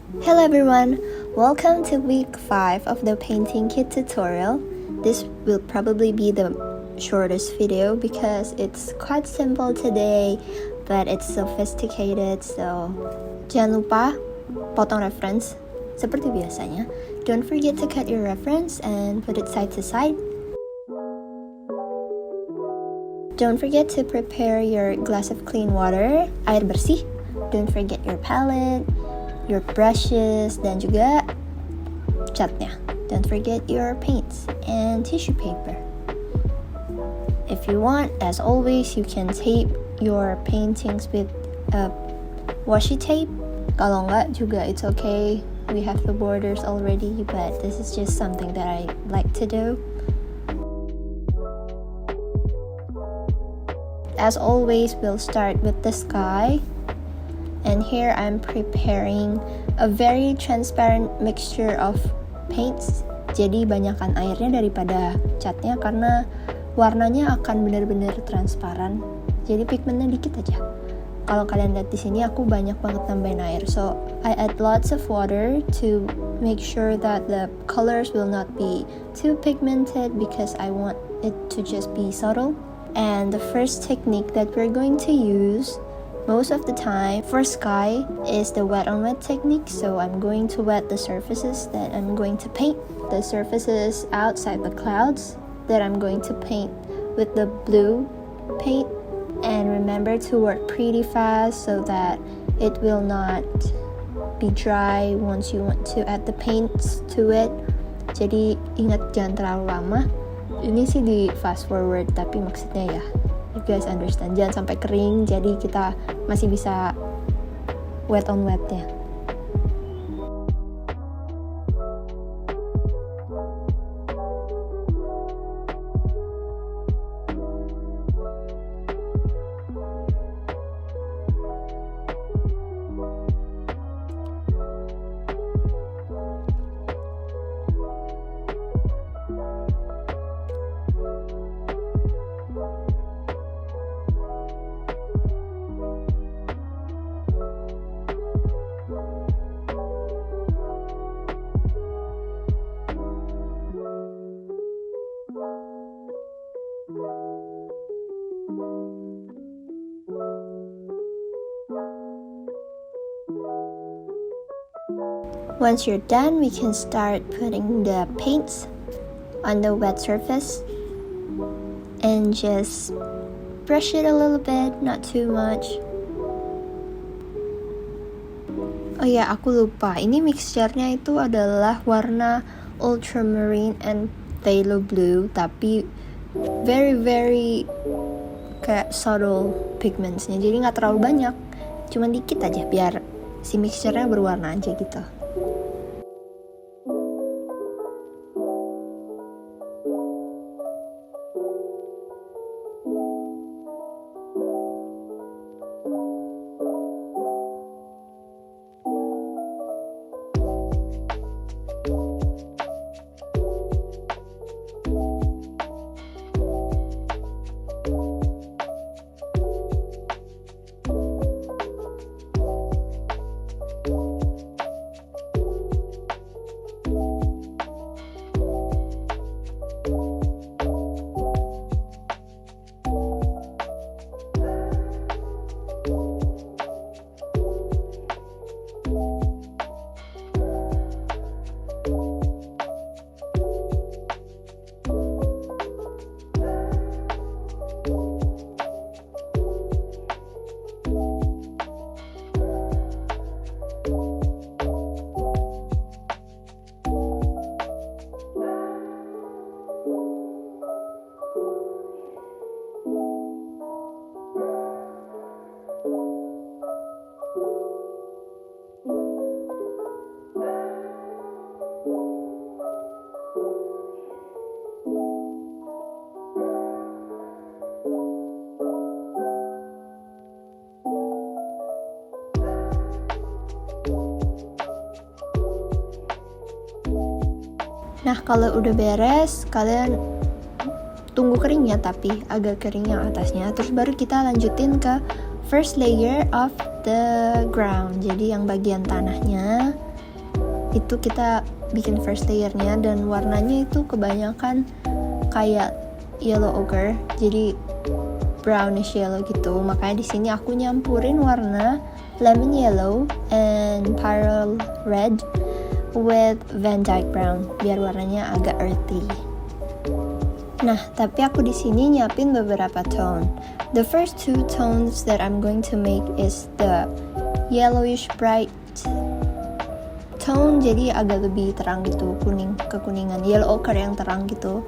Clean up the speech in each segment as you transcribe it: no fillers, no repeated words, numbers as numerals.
Hello everyone, welcome to week 5 of the painting kit tutorial. This will probably be the shortest video because it's quite simple today, but it's sophisticated, so jangan lupa potong reference seperti biasanya. Don't forget to cut your reference and put it side to side. Don't forget to prepare your glass of clean water, air bersih. Don't forget your palette, your brushes, dan juga catnya. Don't forget your paints and tissue paper. If you want, as always, you can tape your paintings with washi tape. Kalau enggak juga it's okay. We have the borders already, but this is just something that I like to do. As always, we'll start with the sky. And here I'm preparing a very transparent mixture of paints. Jadi banyakan airnya daripada catnya karena warnanya akan benar-benar transparan. Jadi pigmentnya dikit aja. Kalau kalian lihat di sini aku banyak banget nambahin air. So I add lots of water to make sure that the colors will not be too pigmented because I want it to just be subtle. And the first technique that we're going to use most of the time for sky is the wet on wet technique. So I'm going to wet the surfaces that I'm going to paint, the surfaces outside the clouds that I'm going to paint with the blue paint. And remember to work pretty fast so that it will not be dry once you want to add the paints to it. Jadi ingat jangan terlalu lama. Ini sih di fast forward, tapi maksudnya ya you guys understand, jangan sampai kering, jadi kita masih bisa wet on wetnya. Once you're done, we can start putting the paints on the wet surface and just brush it a little bit, not too much. Oh ya, aku lupa, ini mixture-nya itu adalah warna ultramarine and phthalo blue, tapi very kayak subtle pigmentsnya, jadi nggak terlalu banyak, cuman dikit aja biar si mixture-nya berwarna aja gitu. Nah, kalau udah beres, kalian tunggu keringnya, tapi agak kering yang atasnya. Terus baru kita lanjutin ke first layer of the ground. Jadi yang bagian tanahnya Itu kita bikin first layernya, dan warnanya itu kebanyakan kayak yellow ochre, jadi brownish yellow gitu. Makanya di sini aku nyampurin warna lemon yellow and pyrrole red with Van Dyke brown biar warnanya agak earthy. Nah, tapi aku di sini nyiapin beberapa tone. The first two tones that I'm going to make is the yellowish bright tone, jadi agak lebih terang gitu, kekuningan, yellow ochre yang terang gitu.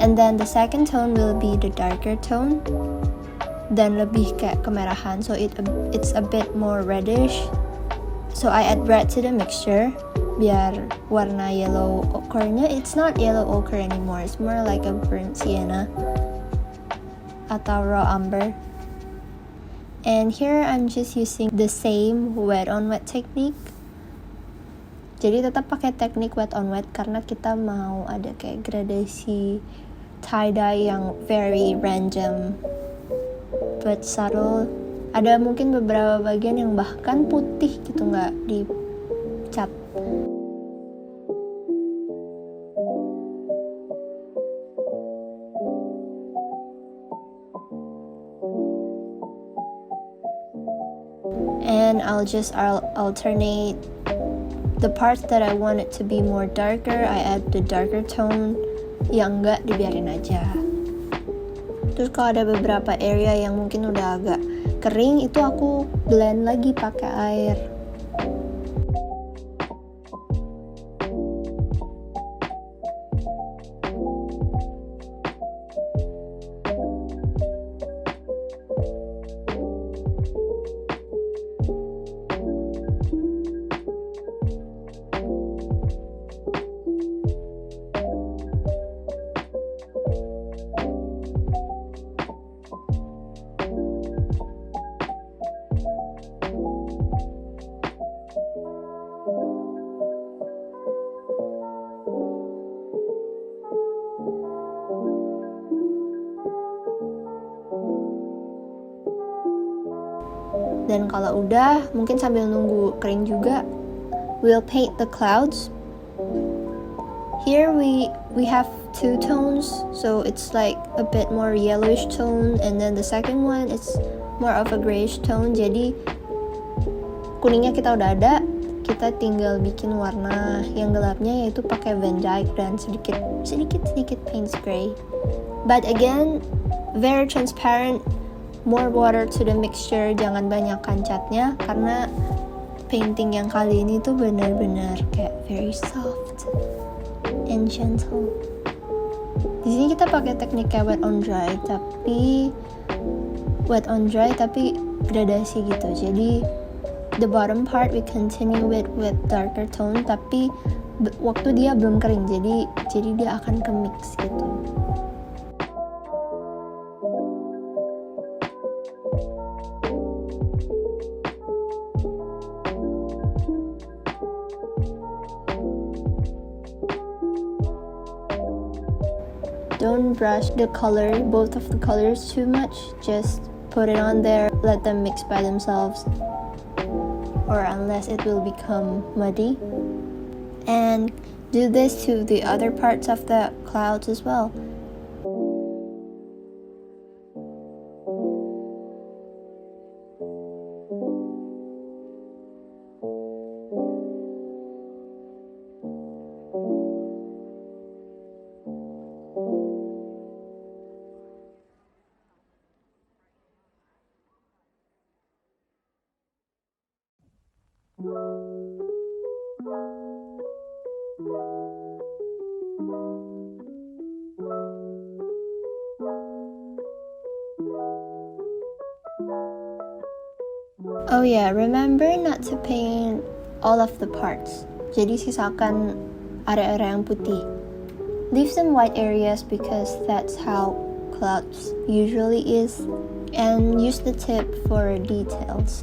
And then the second tone will be the darker tone, dan lebih kayak kemerahan, so it's a bit more reddish. So I add red to the mixture biar warna yellow ochre-nya, it's not yellow ochre anymore, it's more like a burnt sienna atau raw umber. And here I'm just using the same wet on wet technique. Jadi tetap pakai teknik wet on wet karena kita mau ada kayak gradasi tie-dye yang very random but subtle. Ada mungkin beberapa bagian yang bahkan putih gitu, nggak dicat. And I'll alternate the parts that I want it to be more darker, I add the darker tone, yang enggak dibiarin aja. Terus kalau ada beberapa area yang mungkin udah agak kering, itu aku blend lagi pakai air. Dan kalau udah, mungkin sambil nunggu kering juga, we'll paint the clouds. Here we have two tones, so it's like a bit more yellowish tone, and then the second one is more of a grayish tone. Jadi kuningnya kita udah ada, kita tinggal bikin warna yang gelapnya, yaitu pakai Van Dyke dan sedikit paint spray. But again, very transparent. More water to the mixture, jangan banyakkan catnya karena painting yang kali ini tuh benar-benar kayak very soft and gentle. Di sini kita pakai teknik kayak wet on dry tapi gradasi gitu. Jadi the bottom part we continue with darker tone, tapi waktu dia belum kering, jadi dia akan ke mix gitu. Don't brush the color, both of the colors too much. Just put it on there, let them mix by themselves, or unless it will become muddy. And do this to the other parts of the clouds as well. Oh yeah, remember not to paint all of the parts. Jadi sisakan area-area yang putih. Leave some white areas because that's how clouds usually is, and use the tip for details.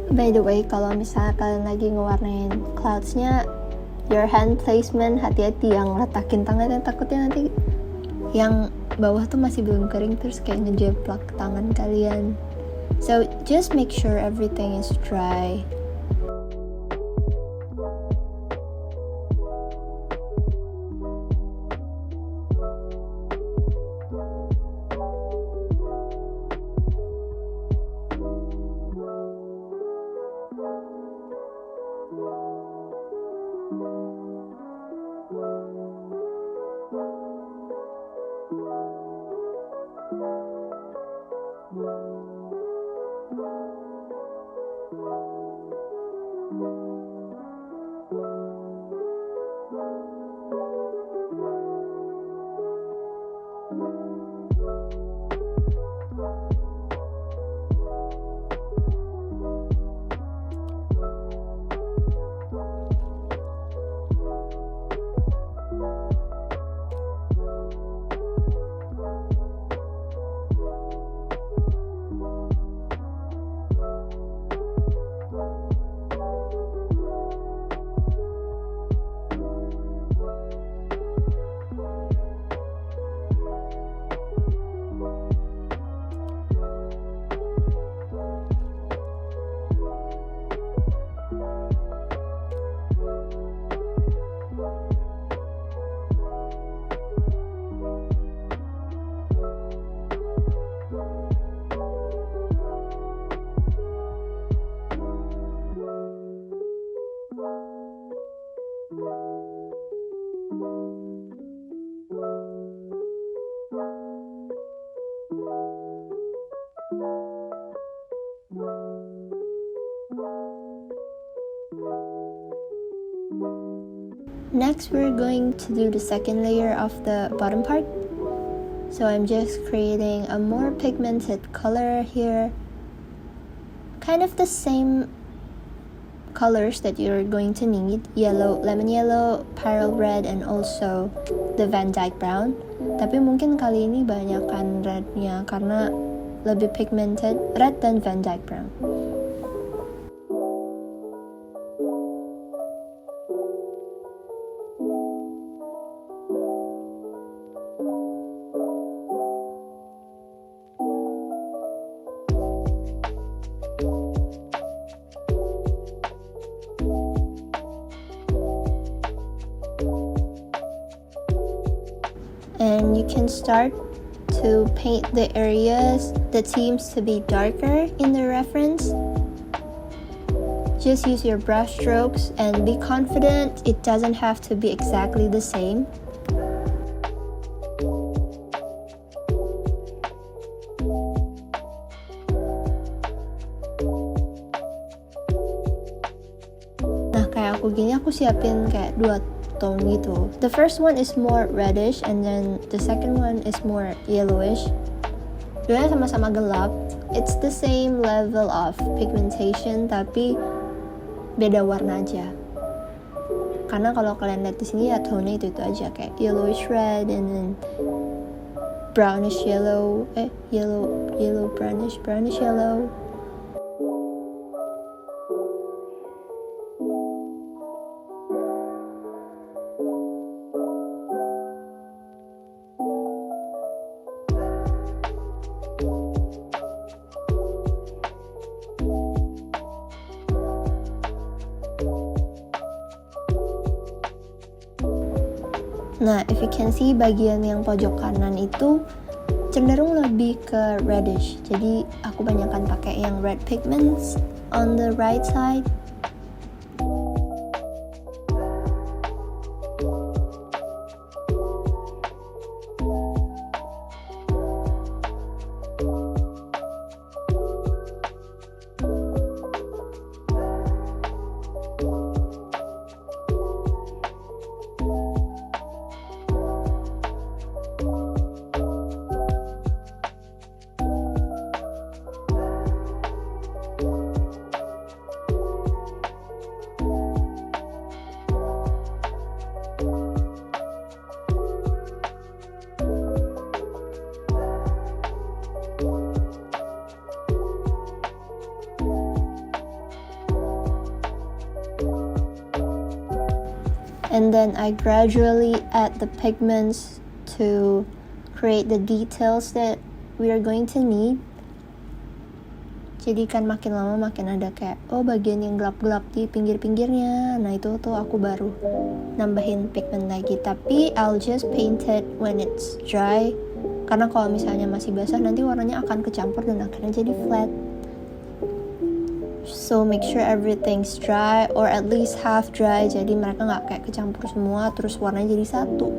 By the way, kalau misalnya kalian lagi ngewarnain clouds-nya, your hand placement, hati-hati yang letakin tangannya, takutnya nanti yang bawah tuh masih belum kering terus kayak ngejeplak tangan kalian. So just make sure everything is dry. Next, we're going to do the second layer of the bottom part. So I'm just creating a more pigmented color here. Kind of the same colors that you're going to need. Yellow, lemon yellow, pyrrole red, and also the Van Dyke brown. Tapi mungkin kali ini banyakkan rednya karena lebih pigmented, red dan Van Dyke brown. And you can start to paint the areas that seems to be darker in the reference. Just use your brush strokes and be confident it doesn't have to be exactly the same. Nah, kayak aku gini, aku siapin kayak 2 tone gitu. The first one is more reddish and then the second one is more yellowish. Dua sama-sama gelap. It's the same level of pigmentation tapi beda warna aja. Karena kalau kalian lihat di sini ya tone itu aja kayak yellowish red and then brownish yellow, yellow brownish yellow. Nah, if you can see bagian yang pojok kanan itu cenderung lebih ke reddish. Jadi aku banyakkan pakai yang red pigments on the right side. and then I gradually add the pigments to create the details that we are going to need. Jadi kan makin lama makin ada kayak bagian yang gelap-gelap di pinggir-pinggirnya. Nah itu tuh aku baru nambahin pigment lagi. Tapi I'll just paint it when it's dry. Karena kalau misalnya masih basah nanti warnanya akan kecampur dan akhirnya jadi flat. So make sure everything's dry or at least half dry. Jadi mereka nggak kayak kecampur semua terus warnanya jadi satu.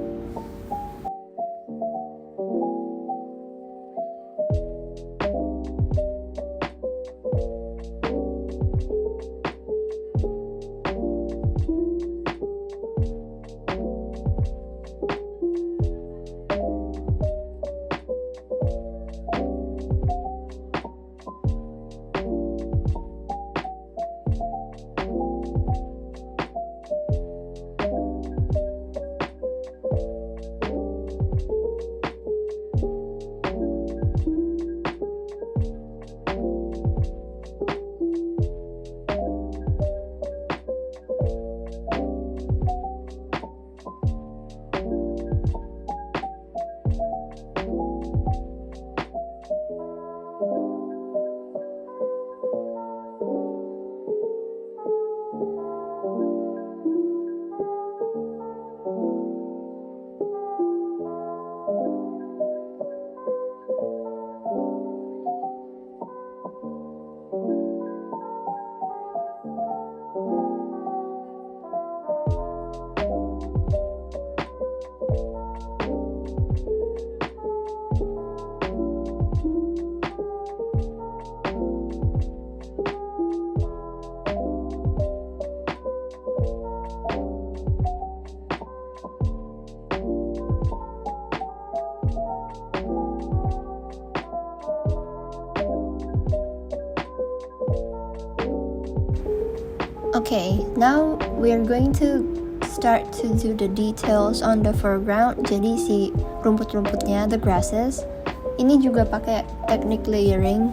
Okay, now we're going to start to do the details on the foreground. Jadi si rumput-rumputnya, the grasses, ini juga pakai teknik layering.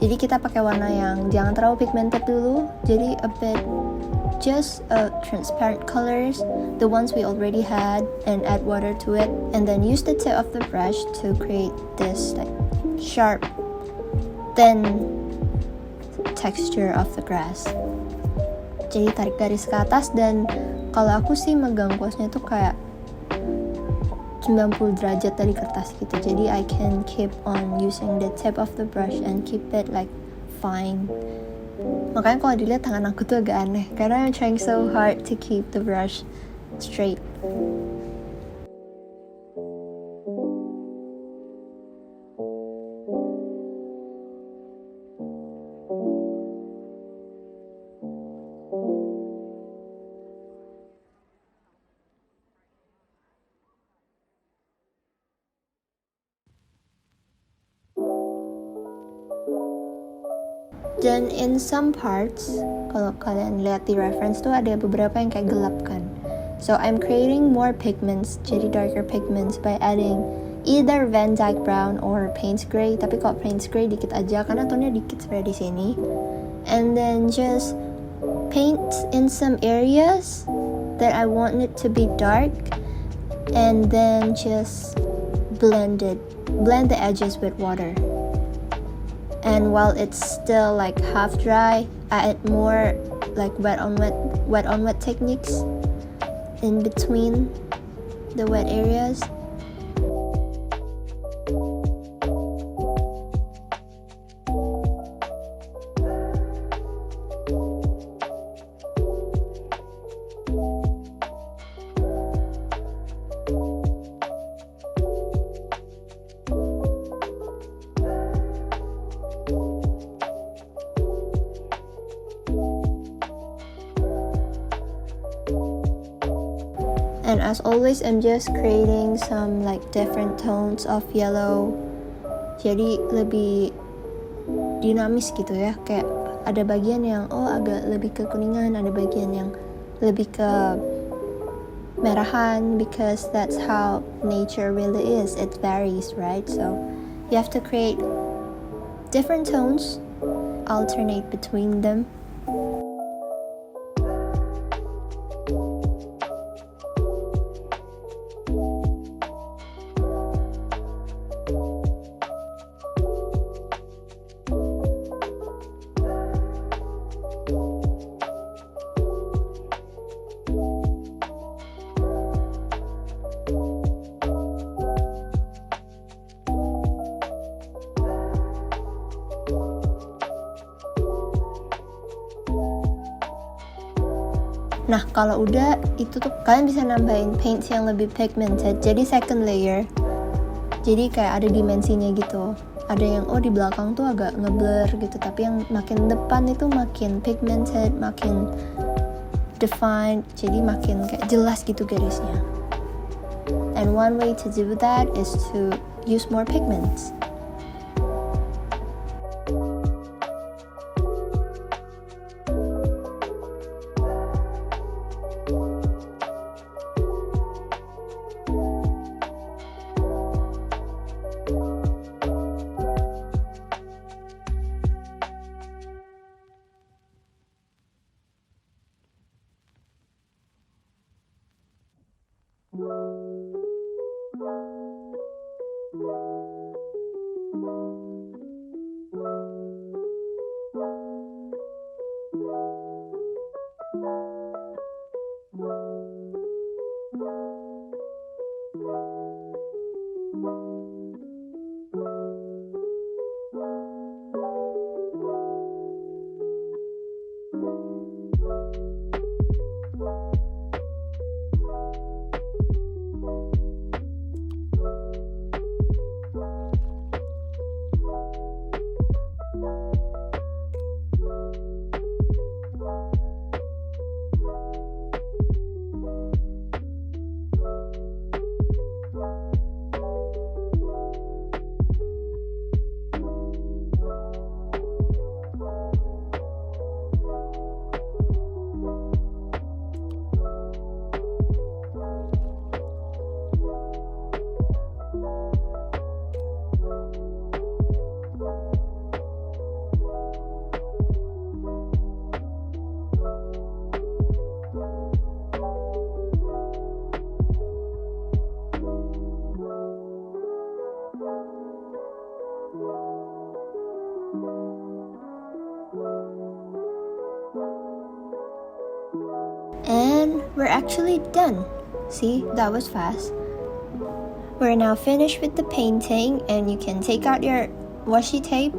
Jadi kita pakai warna yang jangan terlalu pigmented dulu. Jadi a bit just transparent colors, the ones we already had, and add water to it, and then use the tip of the brush to create this like sharp, thin texture of the grass. Jadi tarik garis ke atas, dan kalau aku sih megang kuasnya tuh kayak 90 derajat dari kertas gitu. Jadi I can keep on using the tip of the brush and keep it like fine. Makanya kalau dilihat tangan aku tuh agak aneh karena I'm trying so hard to keep the brush straight. Dan in some parts, kalau kalian lihat di reference tuh ada beberapa yang kayak gelap kan. So I'm creating more pigments, jadi darker pigments by adding either Van Dyke brown or Payne's gray. Tapi kalau Payne's gray dikit aja karena tonnya dikit sebenarnya di sini. And then just paint in some areas that I want it to be dark, and then just blend the edges with water. And while it's still like half dry, I add more like wet on wet techniques in between the wet areas. And as always, I'm just creating some like different tones of yellow. Jadi lebih dinamis gitu ya. Kayak ada bagian yang agak lebih ke kuningan, ada bagian yang lebih ke merahan, because that's how nature really is. It varies, right? So you have to create different tones, alternate between them. Nah, kalau udah itu tuh kalian bisa nambahin paints yang lebih pigmented, jadi second layer. Jadi kayak ada dimensinya gitu. Ada yang di belakang tuh agak ngeblur gitu, tapi yang makin depan itu makin pigmented, makin defined, jadi makin kayak jelas gitu garisnya. And one way to do that is to use more pigments. And we're actually done. See, that was fast. We're now finished with the painting, and you can take out your washi tape,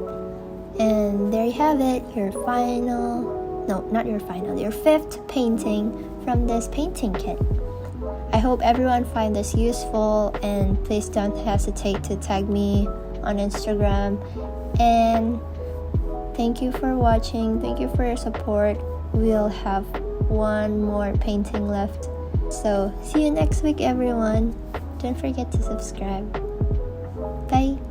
and there you have it, your fifth painting from this painting kit. I hope everyone find this useful, and please don't hesitate to tag me on Instagram. And thank you for watching. Thank you for your support. We'll have one more painting left. So see you next week, everyone. Don't forget to subscribe. Bye.